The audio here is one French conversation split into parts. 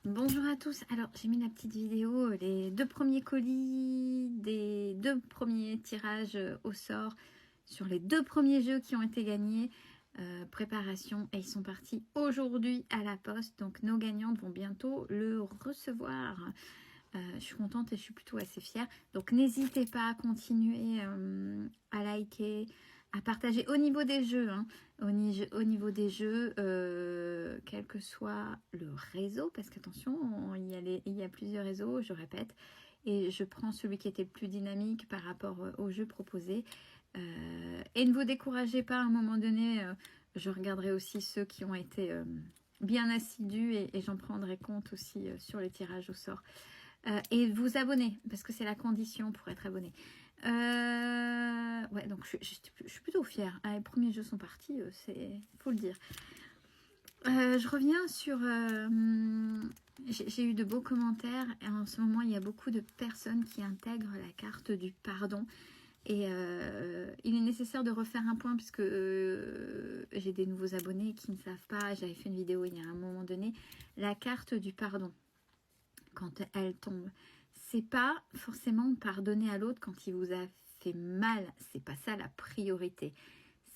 Bonjour à tous. Alors, j'ai mis la petite vidéo, les 2 premiers colis des 2 premiers tirages au sort sur les 2 premiers jeux qui ont été gagnés. Préparation, et ils sont partis aujourd'hui à la poste. Donc, nos gagnantes vont bientôt le recevoir. Je suis contente et je suis plutôt assez fière. Donc, n'hésitez pas à continuer à liker, à partager au niveau des jeux, hein, au niveau des jeux, quel que soit le réseau, parce qu'attention, il y a plusieurs réseaux, je répète, et je prends celui qui était le plus dynamique par rapport au jeu proposé. Et ne vous découragez pas, à un moment donné, je regarderai aussi ceux qui ont été bien assidus et j'en prendrai compte aussi sur les tirages au sort. Et vous abonner, parce que c'est la condition pour être abonné. Ouais, donc je suis plutôt fière. Ah, les premiers jeux sont partis, faut le dire. Je reviens sur... j'ai eu de beaux commentaires. Et en ce moment, il y a beaucoup de personnes qui intègrent la carte du pardon. Et il est nécessaire de refaire un point, puisque j'ai des nouveaux abonnés qui ne savent pas. J'avais fait une vidéo il y a un moment donné. La carte du pardon, quand elle tombe, c'est pas forcément pardonner à l'autre quand il vous a fait mal, c'est pas ça la priorité.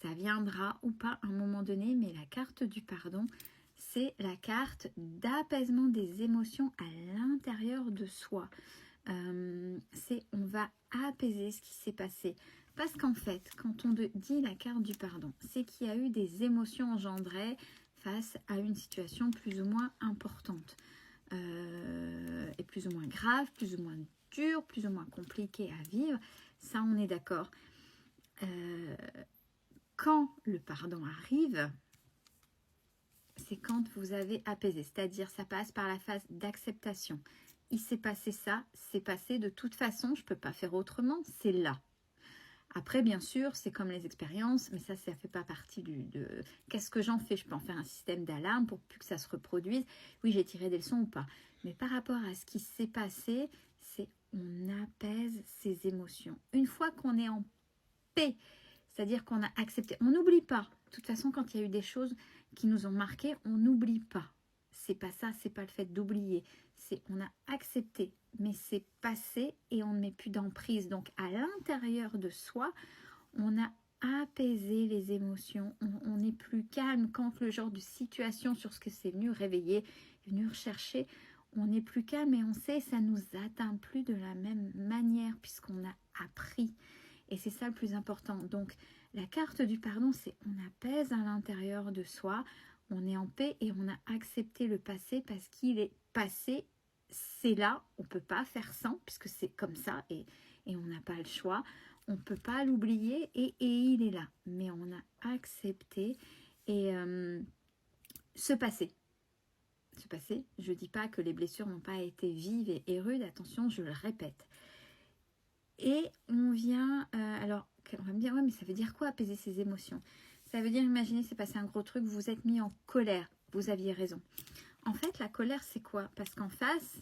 Ça viendra ou pas à un moment donné, mais la carte du pardon, c'est la carte d'apaisement des émotions à l'intérieur de soi. C'est on va apaiser ce qui s'est passé. Parce qu'en fait, quand on dit la carte du pardon, c'est qu'il y a eu des émotions engendrées face à une situation plus ou moins importante. Et plus ou moins grave, plus ou moins dur, plus ou moins compliqué à vivre. Ça, on est d'accord. Quand le pardon arrive, c'est quand vous avez apaisé. C'est-à-dire, ça passe par la phase d'acceptation. Il s'est passé ça, c'est passé de toute façon, je ne peux pas faire autrement, c'est là. Après, bien sûr, c'est comme les expériences, mais ça ne fait pas partie de... Qu'est-ce que j'en fais? Je peux en faire un système d'alarme pour plus que ça se reproduise. Oui, j'ai tiré des leçons ou pas. Mais par rapport à ce qui s'est passé, c'est on apaise ses émotions. Une fois qu'on est en paix, c'est-à-dire qu'on a accepté, on n'oublie pas. De toute façon, quand il y a eu des choses qui nous ont marquées, on n'oublie pas. C'est pas ça, c'est pas le fait d'oublier. C'est on a accepté, mais c'est passé et on ne met plus d'emprise. Donc à l'intérieur de soi, on a apaisé les émotions. On est plus calme quand le genre de situation sur ce que c'est venu réveiller, venu rechercher. On est plus calme et on sait ça nous atteint plus de la même manière puisqu'on a appris. Et c'est ça le plus important. Donc la carte du pardon, c'est on apaise à l'intérieur de soi. On est en paix et on a accepté le passé parce qu'il est passé, c'est là, on ne peut pas faire sans, puisque c'est comme ça et on n'a pas le choix. On ne peut pas l'oublier et il est là. Mais on a accepté et ce passé. Ce passé, je ne dis pas que les blessures n'ont pas été vives et rudes, attention, je le répète. Et on vient, alors on va me dire, ouais, mais ça veut dire quoi apaiser ses émotions? Ça veut dire, imaginez, c'est passé un gros truc, vous vous êtes mis en colère. Vous aviez raison. En fait, la colère, c'est quoi? Parce qu'en face,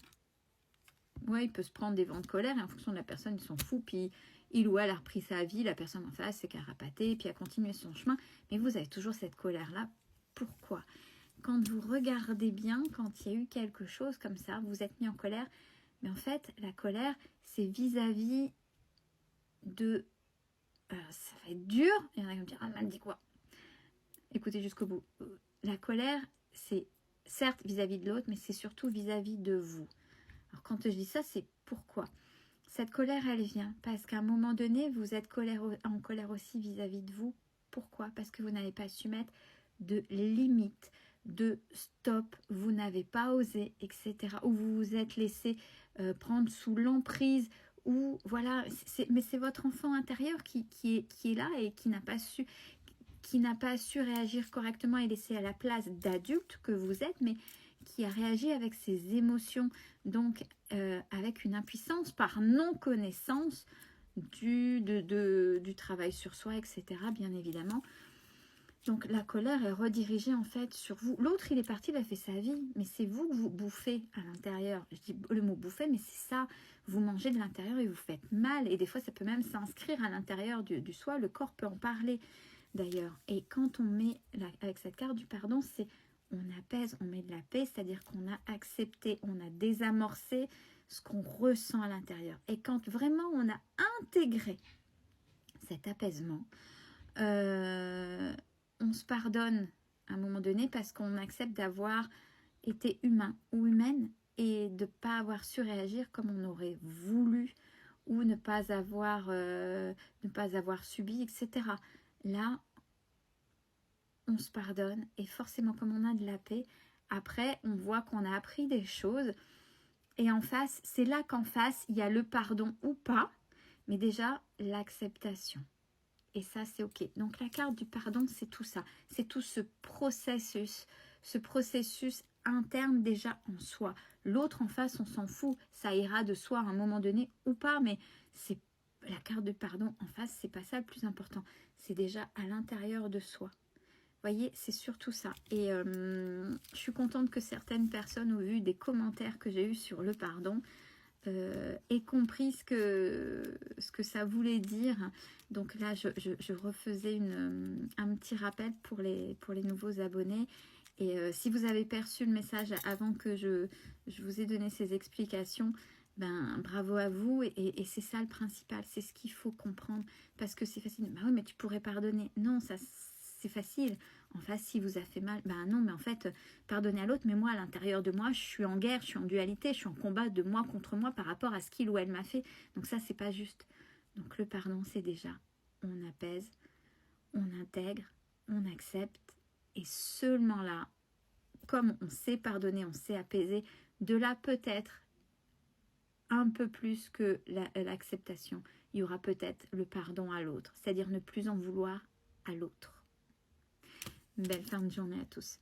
ouais, il peut se prendre des vents de colère et en fonction de la personne, ils s'en fout. Puis il ou elle a repris sa vie, la personne en face s'est carapatée, puis a continué son chemin. Mais vous avez toujours cette colère-là. Pourquoi? Quand vous regardez bien, quand il y a eu quelque chose comme ça, vous êtes mis en colère. Mais en fait, la colère, c'est vis-à-vis de... ça va être dur. Il y en a qui vont me dire, ah, elle me dit quoi? Écoutez jusqu'au bout. La colère, c'est certes vis-à-vis de l'autre, mais c'est surtout vis-à-vis de vous. Alors quand je dis ça, c'est pourquoi? Cette colère, elle vient parce qu'à un moment donné, vous êtes en colère aussi vis-à-vis de vous. Pourquoi? Parce que vous n'avez pas su mettre de limites, de stop, vous n'avez pas osé, etc. Ou vous vous êtes laissé prendre sous l'emprise, ou voilà, mais c'est votre enfant intérieur qui est là et qui n'a pas su réagir correctement et laisser à la place d'adulte que vous êtes, mais qui a réagi avec ses émotions, donc avec une impuissance par non-connaissance du travail sur soi, etc. bien évidemment. Donc la colère est redirigée en fait sur vous. L'autre, il est parti, il a fait sa vie, mais c'est vous que vous bouffez à l'intérieur. Je dis le mot bouffer, mais c'est ça. Vous mangez de l'intérieur et vous faites mal. Et des fois, ça peut même s'inscrire à l'intérieur du soi. Le corps peut en parler d'ailleurs. Et quand on met avec cette carte du pardon, c'est on apaise, on met de la paix, c'est-à-dire qu'on a accepté, on a désamorcé ce qu'on ressent à l'intérieur. Et quand vraiment on a intégré cet apaisement, on se pardonne à un moment donné parce qu'on accepte d'avoir été humain ou humaine et de ne pas avoir su réagir comme on aurait voulu ou ne pas avoir subi, etc. Là, on se pardonne et forcément, comme on a de la paix, après, on voit qu'on a appris des choses et en face, c'est là qu'en face, il y a le pardon ou pas, mais déjà l'acceptation. Et ça, c'est OK. Donc, la carte du pardon, c'est tout ça. C'est tout ce processus interne déjà en soi. L'autre en face, on s'en fout. Ça ira de soi à un moment donné ou pas, mais c'est la carte du pardon en face, c'est pas ça le plus important. C'est déjà à l'intérieur de soi. Vous voyez, c'est surtout ça. Et je suis contente que certaines personnes ont vu des commentaires que j'ai eus sur le pardon et compris ce que ça voulait dire. Donc là, je refaisais un petit rappel pour les nouveaux abonnés. Et si vous avez perçu le message avant que je vous ai donné ces explications, ben bravo à vous. Et c'est ça le principal, c'est ce qu'il faut comprendre. Parce que c'est facile. Bah oui, mais tu pourrais pardonner. Non, ça c'est facile. En face, si vous a fait mal, ben non, mais en fait, pardonner à l'autre, mais moi, à l'intérieur de moi, je suis en guerre, je suis en dualité, je suis en combat de moi contre moi par rapport à ce qu'il ou elle m'a fait. Donc ça, c'est pas juste. Donc le pardon, c'est déjà, on apaise, on intègre, on accepte, et seulement là, comme on sait pardonner, on sait apaiser, de là peut-être un peu plus que l'acceptation, il y aura peut-être le pardon à l'autre, c'est-à-dire ne plus en vouloir à l'autre. Belle fin de journée à tous.